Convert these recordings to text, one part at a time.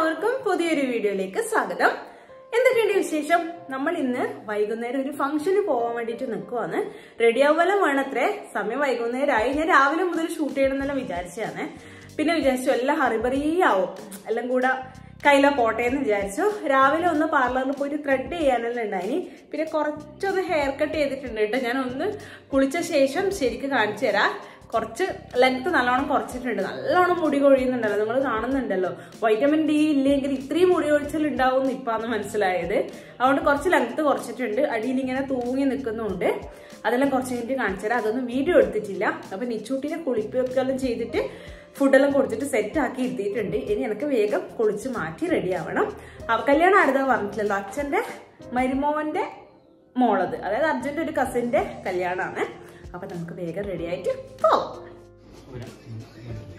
എല്ലാവർക്കും പുതിയൊരു വീഡിയോയിലേക്ക് സ്വാഗതം. എന്തൊക്കെയുണ്ട് വിശേഷം? നമ്മൾ ഇന്ന് വൈകുന്നേരം ഒരു ഫംഗ്ഷന് പോകാൻ വേണ്ടിട്ട് നിൽക്കുവാണ്. റെഡി ആവുമല്ലോ വേണത്രേ. സമയം വൈകുന്നേരമായി. ഞാൻ രാവിലെ മുതൽ ഷൂട്ട് ചെയ്യണമെന്നെല്ലാം വിചാരിച്ചതാണ്. പിന്നെ വിചാരിച്ചു എല്ലാം ഹറിബറിയാവും, എല്ലാം കൂടെ കയ്യില പോട്ടെ എന്ന് വിചാരിച്ചു. രാവിലെ ഒന്ന് പാർലറിൽ പോയിട്ട് ത്രെഡ് ചെയ്യാനെല്ലാം ഉണ്ടായിനി. പിന്നെ കുറച്ചൊന്ന് ഹെയർ കട്ട് ചെയ്തിട്ടുണ്ട് കേട്ടോ. ഞാൻ ഒന്ന് കുളിച്ച ശേഷം ശരിക്കും കാണിച്ചു തരാം. കുറച്ച് ലെങ്ത് നല്ലോണം കുറച്ചിട്ടുണ്ട്. നല്ലോണം മുടി കൊഴിയുന്നുണ്ടല്ലോ, നിങ്ങൾ കാണുന്നുണ്ടല്ലോ. വൈറ്റമിൻ ഡി ഇല്ലെങ്കിൽ ഇത്രയും മുടി കൊഴിച്ചിൽ ഉണ്ടാവും ഇപ്പാന്ന് മനസ്സിലായത്. അതുകൊണ്ട് കുറച്ച് ലെങ്ത് കുറച്ചിട്ടുണ്ട്. അടിയിൽ ഇങ്ങനെ തൂങ്ങി നിൽക്കുന്നുണ്ട്. അതെല്ലാം കുറച്ച് കഴിഞ്ഞിട്ട് കാണിച്ചു തരാം. അതൊന്നും വീഡിയോ എടുത്തിട്ടില്ല. അപ്പൊ നിച്ചൂട്ടിനെ കുളിപ്പിക്കെല്ലാം ചെയ്തിട്ട് ഫുഡെല്ലാം കൊടുത്തിട്ട് സെറ്റ് ആക്കി ഇരുത്തിയിട്ടുണ്ട്. ഇനി എനിക്ക് വേഗം കുളിച്ച് മാറ്റി റെഡി ആവണം. കല്യാണം ആരുതാ പറഞ്ഞിട്ടില്ലല്ലോ, അച്ഛന്റെ മരുമോന്റെ മോളത്, അതായത് അർജുന്റെ ഒരു കസിന്റെ കല്യാണമാണ്. അപ്പൊ നമുക്ക് വേഗം റെഡി ആയിട്ട് പോവാം.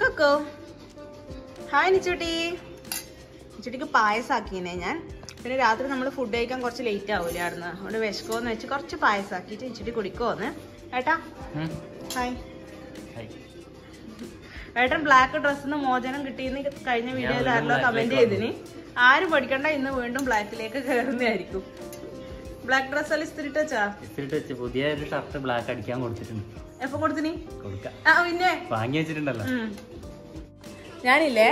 Cocoa hi നിച്ചൂട്ടി. നിച്ചൂട്ടിക്ക് പായസാക്കിനെ ഞാൻ. പിന്നെ രാത്രി നമ്മൾ ഫുഡ് കഴിക്കാൻ കുറച്ച് ലേറ്റ് ആവൂലേ ആടുന്ന്. അതുകൊണ്ട് വിശക്കോന്ന് വെച്ച് കുറച്ച് പായസാക്കിയിട്ട് നിച്ചൂട്ടി കുടിക്കോന്ന്. ഏട്ടാ ഹായ്. ഏട്ടൻ ബ്ലാക്ക് ഡ്രസ്സിന് മോചനം കിട്ടിയെന്ന് കഴിഞ്ഞ വീഡിയോയിൽ ആരല്ലോ കമന്റ് ചെയ്തിന്. ആരും പഠിക്കണ്ട, ഇന്ന് വീണ്ടും ബ്ലാക്കിലേക്ക് കയറുന്നതായിരിക്കും. ബ്ലാക്ക് ഡ്രസ് എല്ലാം ഇസ്തിരിട്ട് വെച്ചാ പുതിയ ഷർട്ട് ബ്ലാക്ക് അടിക്കാൻ കൊടുത്തിട്ടുണ്ട്. എപ്പൊ കൊടുത്തിനി? പിന്നെ വാങ്ങി വെച്ചിട്ടുണ്ടല്ലോ. ഞാനില്ലേ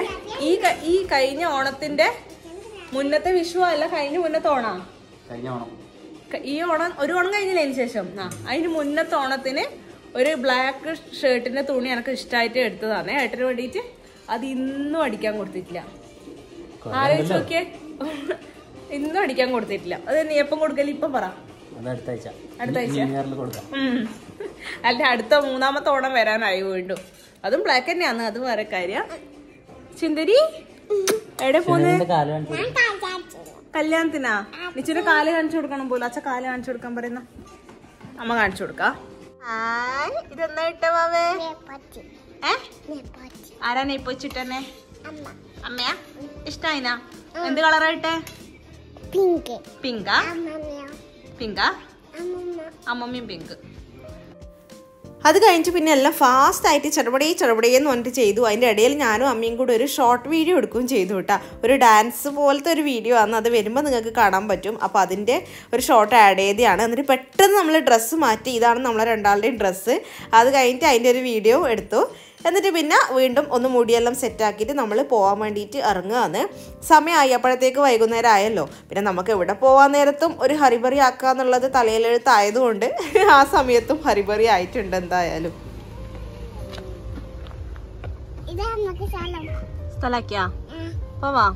ഈ കഴിഞ്ഞ ഓണത്തിന്റെ മുന്നത്തെ വിഷു അല്ല, കഴിഞ്ഞ മുന്നത്തെ ഓണം, ഈ ഓണം ഒരു ഓണം കഴിഞ്ഞില്ല അതിന് ശേഷം അതിന് മുന്നത്തെ ഓണത്തിന് ഒരു ബ്ലാക്ക് ഷർട്ടിന്റെ തുണി എനിക്ക് ഇഷ്ടമായിട്ട് എടുത്തതാണ് ഏട്ടന് വേണ്ടിയിട്ട്. അത് ഇന്നും അടിക്കാൻ കൊടുത്തിട്ടില്ല. ആലോചിച്ച് നോക്കിയേ, ഇന്നും അടിക്കാൻ കൊടുത്തിട്ടില്ല. അത് നീ എപ്പം കൊടുക്കല്? ഇപ്പം പറ. അടുത്ത ആഴ്ച അല്ല, അടുത്ത മൂന്നാമത്തെ ഓണം വരാനായി വീണ്ടും. അതും ബ്ലാക്ക് തന്നെയാണ്, അത് വേറെ കാര്യം. ചിന്തരി എവിടെ പോന്ന്? കല്യാണത്തിനാ? നിച്ചിന്റെ കാല് കാണിച്ചു കൊടുക്കണം പോലും. അച്ഛ കാല് കാണിച്ചു കൊടുക്കാൻ പറയുന്ന. അമ്മ കാണിച്ചു കൊടുക്ക. ഇതെന്നാ ഇട്ട വാവേ? ആരാ നെയ്പ്പൊച്ചിട്ടെന്നെ? അമ്മയാ? ഇഷ്ടായിനാ? എന്ത് കളറായിട്ടെ? പിങ്കാ? പിങ്കാ? അമ്മമ്മയും പിങ്ക്. അത് കഴിഞ്ഞിട്ട് പിന്നെ എല്ലാം ഫാസ്റ്റ് ആയിട്ട് ചെറുപടിയെന്ന് പറഞ്ഞിട്ട് ചെയ്തു. അതിൻ്റെ ഇടയിൽ ഞാനും അമ്മയും കൂടെ ഒരു ഷോർട്ട് വീഡിയോ എടുക്കുകയും ചെയ്തു കേട്ടോ. ഒരു ഡാൻസ് പോലത്തെ ഒരു വീഡിയോ ആണ്. അത് വരുമ്പോൾ നിങ്ങൾക്ക് കാണാൻ പറ്റും. അപ്പോൾ അതിൻ്റെ ഒരു ഷോർട്ട് ആഡ് ചെയ്തതാണ്. എന്നിട്ട് പെട്ടെന്ന് നമ്മൾ ഡ്രസ്സ് മാറ്റി. ഇതാണ് നമ്മളെ രണ്ടാളുടെയും ഡ്രസ്സ്. അത് കഴിഞ്ഞിട്ട് അതിൻ്റെ ഒരു വീഡിയോ എടുത്തു. എന്നിട്ട് പിന്നെ വീണ്ടും ഒന്ന് മുടിയെല്ലാം സെറ്റാക്കിയിട്ട് നമ്മൾ പോകാൻ വേണ്ടിയിട്ട് ഇറങ്ങുകയാണ്. സമയമായി, അപ്പോഴത്തേക്ക് വൈകുന്നേരം ആയല്ലോ. പിന്നെ നമുക്ക് എവിടെ പോകാൻ നേരത്തും ഒരു ഹറിബറി ആക്കുക എന്നുള്ളത് തലയിലെഴുത്തായതുകൊണ്ട് ആ സമയത്തും ഹറിബറി ആയിട്ടുണ്ട് എന്തായാലും. സ്ഥലാക്കിയാ പോവാ.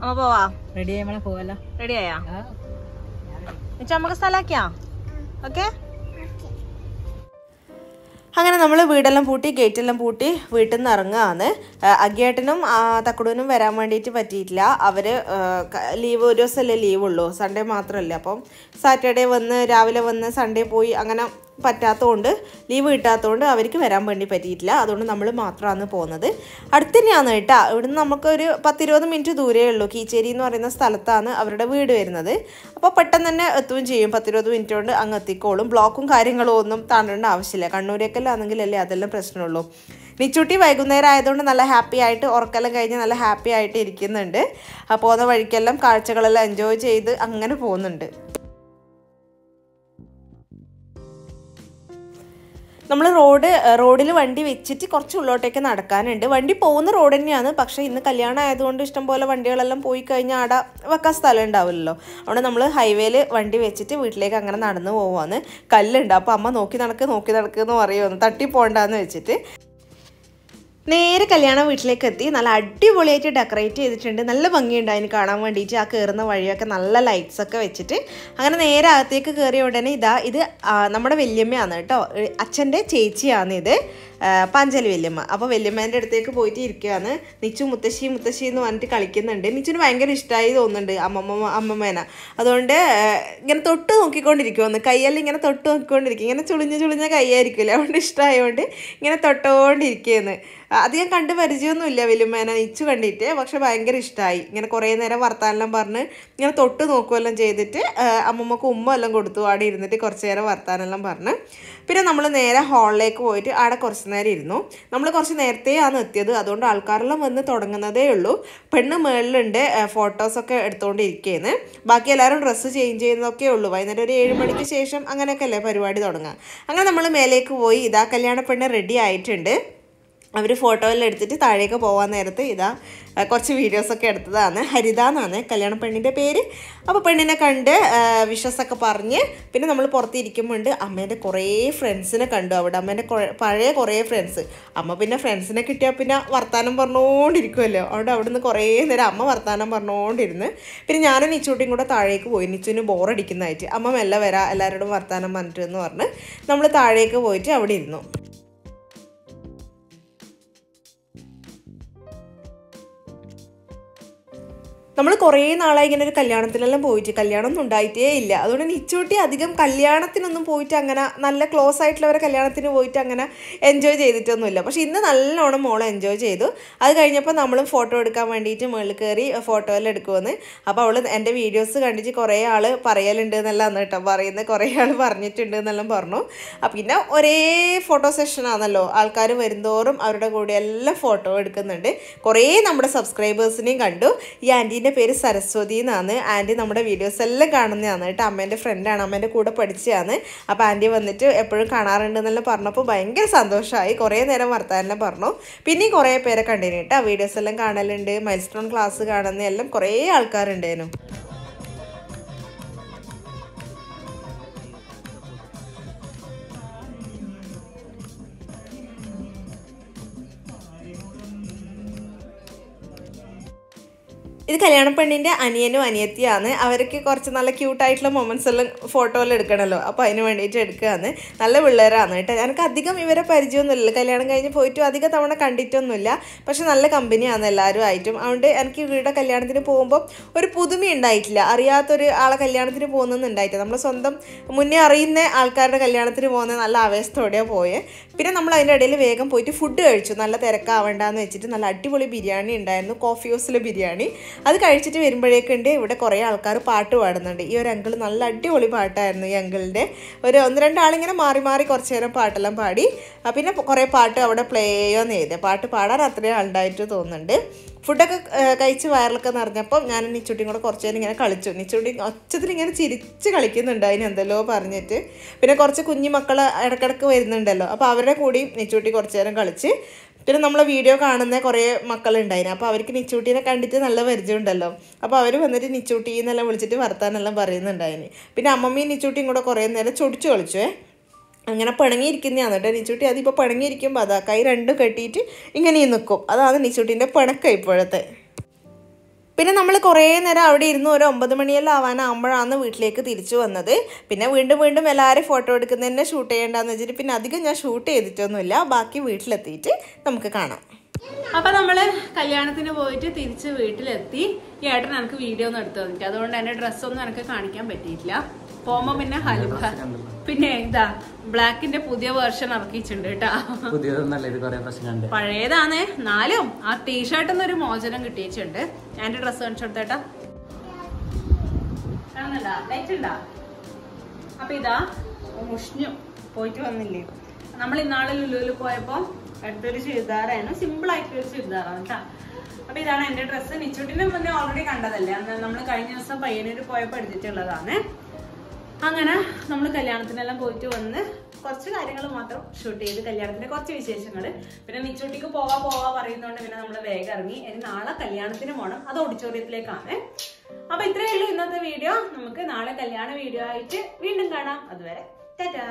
അമ്മ പോവാ. റെഡി ആയി പോവല്ലോ. റെഡി ആയാ? നമുക്ക് സ്ഥലാക്കിയാ? ഓക്കെ. അങ്ങനെ നമ്മൾ വീടെല്ലാം പൂട്ടി, ഗേറ്റെല്ലാം പൂട്ടി വീട്ടിൽ നിന്ന് ഇറങ്ങുകയാണ്. അഗ്ഗേട്ടനും തക്കുടൂനും വരാൻ വേണ്ടിയിട്ട് പറ്റിയിട്ടില്ല. അവർ ലീവ് ഒരു ദിവസമല്ലേ ലീവുള്ളൂ, സൺഡേ മാത്രമല്ല. അപ്പം സാറ്റർഡേ വന്ന് രാവിലെ വന്ന് സൺഡേ പോയി അങ്ങനെ പറ്റാത്തതുകൊണ്ട്, ലീവ് കിട്ടാത്തതുകൊണ്ട് അവർക്ക് വരാൻ വേണ്ടി പറ്റിയിട്ടില്ല. അതുകൊണ്ട് നമ്മൾ മാത്രമാണ് പോകുന്നത്. അടുത്ത് തന്നെയാണ് കേട്ടോ. ഇവിടുന്ന് നമുക്കൊരു 10-20 മിനിറ്റ് ദൂരേ ഉള്ളൂ. കീച്ചേരി എന്ന് പറയുന്ന സ്ഥലത്താണ് അവരുടെ വീട് വരുന്നത്. അപ്പോൾ പെട്ടെന്ന് തന്നെ എത്തുകയും ചെയ്യും. 10-20 മിനിറ്റ് കൊണ്ട് അങ്ങ് എത്തിക്കോളും. ബ്ലോക്കും കാര്യങ്ങളും ഒന്നും താണ്ടേണ്ട ആവശ്യമില്ല. കണ്ണൂരേക്കെല്ലാം ആണെങ്കിലല്ലേ അതെല്ലാം പ്രശ്നമുള്ളൂ. നിച്ചൂട്ടി വൈകുന്നേരം ആയതുകൊണ്ട് നല്ല ഹാപ്പി ആയിട്ട്, ഉറക്കെല്ലാം കഴിഞ്ഞ് നല്ല ഹാപ്പി ആയിട്ട് ഇരിക്കുന്നുണ്ട്. പോകുന്ന വഴിക്കെല്ലാം കാഴ്ചകളെല്ലാം എൻജോയ് ചെയ്ത് അങ്ങനെ പോകുന്നുണ്ട്. നമ്മൾ റോഡിൽ വണ്ടി വെച്ചിട്ട് കുറച്ച് ഉള്ളോട്ടേക്ക് നടക്കാനുണ്ട്. വണ്ടി പോകുന്ന റോഡ് തന്നെയാണ്. പക്ഷേ ഇന്ന് കല്യാണം ആയതുകൊണ്ട് ഇഷ്ടംപോലെ വണ്ടികളെല്ലാം പോയി കഴിഞ്ഞാൽ അവിടെ വെക്കാൻ സ്ഥലം ഉണ്ടാവില്ലല്ലോ. അവിടെ നമ്മൾ ഹൈവേയിൽ വണ്ടി വെച്ചിട്ട് വീട്ടിലേക്ക് അങ്ങനെ നടന്നു പോവാന്ന്. കല്ലുണ്ട്. അപ്പോൾ അമ്മ നോക്കി നടക്കുമെന്ന് പറയുമെന്ന്, തട്ടിപ്പോണ്ടെന്ന് വെച്ചിട്ട് നേരെ കല്യാണ വീട്ടിലേക്ക് എത്തി. നല്ല അടിപൊളിയായിട്ട് ഡെക്കറേറ്റ് ചെയ്തിട്ടുണ്ട്. നല്ല ഭംഗിയുണ്ട് അതിന് കാണാൻ വേണ്ടിയിട്ട്. ആ കയറുന്ന വഴിയൊക്കെ നല്ല ലൈറ്റ്സൊക്കെ വെച്ചിട്ട് അങ്ങനെ നേരെ അകത്തേക്ക് കയറിയ ഉടനെ ഇത് നമ്മുടെ വല്യമ്മയാണ് കേട്ടോ. അച്ഛൻ്റെ ചേച്ചിയാണ് ഇത്, പാഞ്ചാലി വല്യമ്മ. അപ്പോൾ വല്യമ്മേൻ്റെ അടുത്തേക്ക് പോയിട്ട് ഇരിക്കുകയാണ്. നിച്ചു മുത്തശ്ശി എന്ന് പറഞ്ഞിട്ട് കളിക്കുന്നുണ്ട്. നിച്ചുന് ഭയങ്കര ഇഷ്ടമായി തോന്നുന്നുണ്ട് അമ്മമ്മേന. അതുകൊണ്ട് ഇങ്ങനെ തൊട്ട് നോക്കിക്കൊണ്ടിരിക്കുമെന്ന്, കയ്യെല്ലാം ഇങ്ങനെ തൊട്ട് നോക്കിക്കൊണ്ടിരിക്കും. ഇങ്ങനെ ചുളിഞ്ഞ കൈയായിരിക്കില്ല, അതുകൊണ്ട് ഇഷ്ടമായതുകൊണ്ട് ഇങ്ങനെ തൊട്ടുകൊണ്ടിരിക്കുകയെന്ന്. അധികം കണ്ട് പരിചയമൊന്നുമില്ല വല്യമ്മേനെ നിച്ചു കണ്ടിട്ട്. പക്ഷെ ഭയങ്കര ഇഷ്ടമായി. ഇങ്ങനെ കുറേ നേരം വർത്താനെല്ലാം പറഞ്ഞ് ഇങ്ങനെ തൊട്ട് നോക്കുമെല്ലാം ചെയ്തിട്ട് അമ്മമ്മക്ക് ഉമ്മ എല്ലാം കൊടുത്തു. അവിടെ ഇരുന്നിട്ട് കുറച്ച് നേരം വർത്താനെല്ലാം പറഞ്ഞ് പിന്നെ നമ്മൾ നേരെ ഹാളിലേക്ക് പോയിട്ട് അവിടെ കുറച്ച് നേരം ഇരുന്നു. നമ്മൾ കുറച്ച് നേരത്തെയാണ് എത്തിയത്, അതുകൊണ്ട് ആൾക്കാരെല്ലാം വന്ന് തുടങ്ങുന്നതേ ഉള്ളൂ. പെണ്ണ് മേളിലുണ്ട് ഫോട്ടോസൊക്കെ എടുത്തുകൊണ്ടിരിക്കുകയെന്ന്. ബാക്കി എല്ലാവരും ഡ്രസ്സ് ചേഞ്ച് ചെയ്യുന്നതൊക്കെ ഉള്ളൂ. വൈകുന്നേരം ഒരു 7 മണിക്ക് ശേഷം അങ്ങനെയൊക്കെ അല്ലേ പരിപാടി തുടങ്ങുക. അങ്ങനെ നമ്മൾ മേലേക്ക് പോയി. ഇതാ കല്യാണ പെണ്ണ് റെഡി ആയിട്ടുണ്ട്. അവർ ഫോട്ടോയെല്ലാം എടുത്തിട്ട് താഴേക്ക് പോകാൻ നേരത്ത് ഇതാ കുറച്ച് വീഡിയോസൊക്കെ എടുത്തതാണ്. ഹരിത എന്നാണ് കല്യാണ പെണ്ണിൻ്റെ പേര്. അപ്പോൾ പെണ്ണിനെ കണ്ട് വിഷസൊക്കെ പറഞ്ഞ് പിന്നെ നമ്മൾ പുറത്തിരിക്കുമ്പോണ്ട് അമ്മേൻ്റെ കുറേ ഫ്രണ്ട്സിനെ കണ്ടു അവിടെ. അമ്മേൻ്റെ പഴയ കുറേ ഫ്രണ്ട്സ്. അമ്മ പിന്നെ ഫ്രണ്ട്സിനെ കിട്ടിയാൽ പിന്നെ വർത്താനം പറഞ്ഞുകൊണ്ടിരിക്കുമല്ലോ. അവിടെ നിന്ന് കുറേ നേരം അമ്മ വർത്താനം പറഞ്ഞുകൊണ്ടിരുന്ന് പിന്നെ ഞാനും നിച്ചൂട്ടിയും കൂടെ താഴേക്ക് പോയി. നിച്ചുവിന് ബോറടിക്കുന്നതായിട്ട് അമ്മ മെല്ലെ വരാം എല്ലാവരോടും വർത്താനം പറഞ്ഞിട്ട് എന്ന് പറഞ്ഞ് നമ്മൾ താഴേക്ക് പോയിട്ട് അവിടെ ഇരുന്നു. നമ്മൾ കുറേ നാളായി ഇങ്ങനെ ഒരു കല്യാണത്തിനെല്ലാം പോയിട്ട് കല്യാണമൊന്നും ഉണ്ടായിട്ടേ ഇല്ല. അതുകൊണ്ട് നിച്ചൂട്ടി അധികം കല്യാണത്തിനൊന്നും പോയിട്ട് അങ്ങനെ നല്ല ക്ലോസ് ആയിട്ടുള്ളവരെ കല്യാണത്തിന് പോയിട്ട് അങ്ങനെ എൻജോയ് ചെയ്തിട്ടൊന്നുമില്ല. പക്ഷെ ഇന്ന് നല്ലോണം മോളെ എൻജോയ് ചെയ്തു. അത് കഴിഞ്ഞപ്പോൾ നമ്മളും ഫോട്ടോ എടുക്കാൻ വേണ്ടിയിട്ട് മുകളിൽ കയറി ഫോട്ടോ എല്ലാം എടുക്കുമെന്ന്. അപ്പോൾ അവൾ എൻ്റെ വീഡിയോസ് കണ്ടിട്ട് കുറേ ആൾ പറയലുണ്ട് എന്നെല്ലാം കേട്ടോ പറയുന്നത്. കുറേ ആൾ പറഞ്ഞിട്ടുണ്ട് എന്നെല്ലാം പറഞ്ഞു. പിന്നെ ഒരേ ഫോട്ടോ സെഷനാണല്ലോ, ആൾക്കാർ വരുന്തോറും അവരുടെ കൂടെ എല്ലാം ഫോട്ടോ എടുക്കുന്നുണ്ട്. കുറേ നമ്മുടെ സബ്സ്ക്രൈബേഴ്സിനെയും കണ്ടു. ഈ ആൻറ്റീൻ്റെ പേര് സരസ്വതി എന്നാണ്. ആൻറ്റി നമ്മുടെ വീഡിയോസ് എല്ലാം കാണുന്നതാണ് കേട്ടോ. അമ്മേൻ്റെ ഫ്രണ്ടാണ്, അമ്മേൻ്റെ കൂടെ പഠിച്ചതാണ്. അപ്പോൾ ആൻറ്റി വന്നിട്ട് എപ്പോഴും കാണാറുണ്ടെന്നെല്ലാം പറഞ്ഞപ്പോൾ ഭയങ്കര സന്തോഷമായി. കുറേ നേരം വർത്താനെല്ലാം പറഞ്ഞു. പിന്നെയും കുറേ പേരെ കണ്ടിന് കേട്ടോ. വീഡിയോസ് എല്ലാം കാണലുണ്ട്, മൈൽ സ്റ്റോൺ ക്ലാസ് കാണുന്ന എല്ലാം കുറേ ആൾക്കാരുണ്ടേനു. ഇത് കല്യാണ പെണ്ണിൻ്റെ അനിയനും അനിയത്തിയാണ്. അവർക്ക് കുറച്ച് നല്ല ക്യൂട്ടായിട്ടുള്ള മൊമെൻറ്റ്സ് എല്ലാം ഫോട്ടോയിൽ എടുക്കണമല്ലോ. അപ്പോൾ അതിന് വേണ്ടിയിട്ട് എടുക്കുകയാണ്. നല്ല പിള്ളേരാണ് കേട്ടോ. എനിക്ക് അധികം ഇവരെ പരിചയമൊന്നുമില്ല. കല്യാണം കഴിഞ്ഞ് പോയിട്ടും അധികം തവണ കണ്ടിട്ടൊന്നുമില്ല. പക്ഷെ നല്ല കമ്പനിയാണ് എല്ലാവരും ആയിട്ടും. അതുകൊണ്ട് എനിക്ക് ഇവരുടെ കല്യാണത്തിന് പോകുമ്പോൾ ഒരു പുതുമ ഉണ്ടായിട്ടില്ല. അറിയാത്തൊരു ആളെ കല്യാണത്തിന് പോകുന്നതെന്നുണ്ടായിട്ടില്ല. നമ്മൾ സ്വന്തം മുന്നേ അറിയുന്ന ആൾക്കാരുടെ കല്യാണത്തിന് പോകുന്നത് നല്ല ആവേശത്തോടെയാണ് പോയത്. പിന്നെ നമ്മൾ അതിൻ്റെ ഇടയിൽ വേഗം പോയിട്ട് ഫുഡ് കഴിച്ചു. നല്ല തിരക്കാവണ്ടെന്ന് വെച്ചിട്ട് നല്ല അടിപൊളി ബിരിയാണി ഉണ്ടായിരുന്നു, കോഫി ഹൗസിലെ ബിരിയാണി. അത് കഴിച്ചിട്ട് വരുമ്പോഴേക്കുണ്ട് ഇവിടെ കുറേ ആൾക്കാർ പാട്ട് പാടുന്നുണ്ട്. ഈ ഒരു അങ്കിൾ നല്ല അടിപൊളി പാട്ടായിരുന്നു. ഈ അങ്കിളിൻ്റെ ഒരു 1-2 ആളിങ്ങനെ മാറി മാറി കുറച്ച് നേരം പാട്ടെല്ലാം പാടി. പിന്നെ കുറേ പാട്ട് അവിടെ പ്ലേ ചെയ്യുമെന്ന് ചെയ്തേ. പാട്ട് പാടാൻ അത്രയും ആളുണ്ടായിട്ട് തോന്നുന്നുണ്ട്. ഫുഡൊക്കെ കഴിച്ച് വയറിലൊക്കെ നിറഞ്ഞപ്പം ഞാൻ നിച്ചൂട്ടിയും കൂടെ കുറച്ച് നേരം ഇങ്ങനെ കളിച്ചു. നിച്ചൂട്ടി ഒച്ചത്തിൽ ഇങ്ങനെ ചിരിച്ച് കളിക്കുന്നുണ്ട് അതിന് എന്തെല്ലോ പറഞ്ഞിട്ട്. പിന്നെ കുറച്ച് കുഞ്ഞു മക്കൾ ഇടയ്ക്കിടയ്ക്ക് വരുന്നുണ്ടല്ലോ. അപ്പോൾ അവരുടെ കൂടി നിച്ചൂട്ടി കുറച്ച് നേരം കളിച്ച്. പിന്നെ നമ്മളെ വീഡിയോ കാണുന്ന കുറേ മക്കളുണ്ടായിരുന്നു. അപ്പോൾ അവർക്ക് നിച്ചൂട്ടീനെ കണ്ടിട്ട് നല്ല പരിചയമുണ്ടല്ലോ. അപ്പോൾ അവർ വന്നിട്ട് നിച്ചൂട്ടീന്നെല്ലാം വിളിച്ചിട്ട് വർത്താനെല്ലാം പറയുന്നുണ്ടായിന്. പിന്നെ അമ്മമ്മയും നിച്ചൂട്ടിയും കൂടെ കുറേ നേരം ചൊടിച്ചു കളിച്ചുവേ. അങ്ങനെ പിണങ്ങിയിരിക്കുന്നതാണ് കേട്ടോ നിച്ചൂട്ടി. അതിപ്പോൾ പിണങ്ങിയിരിക്കുമ്പോൾ അതാ കൈ രണ്ടും കെട്ടിയിട്ട് ഇങ്ങനെ നിൽക്കും. അതാണ് നിച്ചൂട്ടീൻ്റെ പിണക്കം ഇപ്പോഴത്തെ. പിന്നെ നമ്മൾ കുറേ നേരം അവിടെ ഇരുന്ന് ഒരു 9 മണിയെല്ലാം ആവാനാകുമ്പോഴാണ് വീട്ടിലേക്ക് തിരിച്ചു വന്നത്. പിന്നെ വീണ്ടും എല്ലാവരും ഫോട്ടോ എടുക്കുന്നതന്നെ ഷൂട്ട് ചെയ്യേണ്ടതെന്ന് വെച്ചിട്ട് പിന്നെ അധികം ഞാൻ ഷൂട്ട് ചെയ്തിട്ടൊന്നുമില്ല. ബാക്കി വീട്ടിലെത്തിയിട്ട് നമുക്ക് കാണാം. അപ്പോൾ നമ്മൾ കല്യാണത്തിന് പോയിട്ട് തിരിച്ച് വീട്ടിലെത്തി. ഈ ഏട്ടൻ എനിക്ക് വീഡിയോ ഒന്നും എടുത്തു തന്നിട്ട്, അതുകൊണ്ട് എൻ്റെ ഡ്രസ്സൊന്നും എനിക്ക് കാണിക്കാൻ പറ്റിയിട്ടില്ല. പോകുമ്പോൾ പിന്നെ ഹലുവ, പിന്നെ ഇതാ ബ്ലാക്കിന്റെ പുതിയ വേർഷൻ ഇറക്കിയിട്ടുണ്ട് കേട്ടാ. പഴയതാണ് എന്നാലും ആ ടീഷർട്ടിന്ന് ഒരു മോചനം കിട്ടിയിട്ടുണ്ട്. എന്റെ ഡ്രസ്സ് കാണിച്ചെടുത്തേട്ടാ. കാണുന്നുണ്ടാ? ലൈറ്റ് ഉണ്ടാ? അപ്പൊ ഇതാ മുഷ്ഞ്ഞു പോയിട്ട് വന്നില്ലേ. നമ്മൾ ഇന്നാളെ ലുലുവിൽ പോയപ്പോ അടുത്തൊരു ചുരിദാറായിരുന്നു. സിമ്പിൾ ആയിട്ടൊരു ചുരിദാറാണ് കേട്ടാ. അപ്പൊ ഇതാണ് എന്റെ ഡ്രസ്സ്. നിച്ചൂട്ടിനെ മുന്നേ ഓൾറെഡി കണ്ടതല്ലേ, അന്ന് നമ്മൾ കഴിഞ്ഞ ദിവസം പയ്യന്നൂർ പോയപ്പോ എടുത്തിട്ടുള്ളതാണ്. അങ്ങനെ നമ്മൾ കല്യാണത്തിനെല്ലാം പോയിട്ട് വന്ന് കുറച്ച് കാര്യങ്ങൾ മാത്രം ഷൂട്ട് ചെയ്ത്, കല്യാണത്തിന്റെ കുറച്ച് വിശേഷങ്ങൾ. പിന്നെ നിച്ചൂട്ടിക്ക് പോവാ പറയുന്നതുകൊണ്ട് പിന്നെ നമ്മൾ വേഗം ഇറങ്ങി. ഇനി നാളെ കല്യാണത്തിന് പോകണം, അത് ഓഡിറ്റോറിയത്തിലേക്കാണ്. അപ്പൊ ഇത്രയേ ഉള്ളൂ ഇന്നത്തെ വീഡിയോ. നമുക്ക് നാളെ കല്യാണ വീഡിയോ ആയിട്ട് വീണ്ടും കാണാം. അതുവരെ ടാറ്റാ.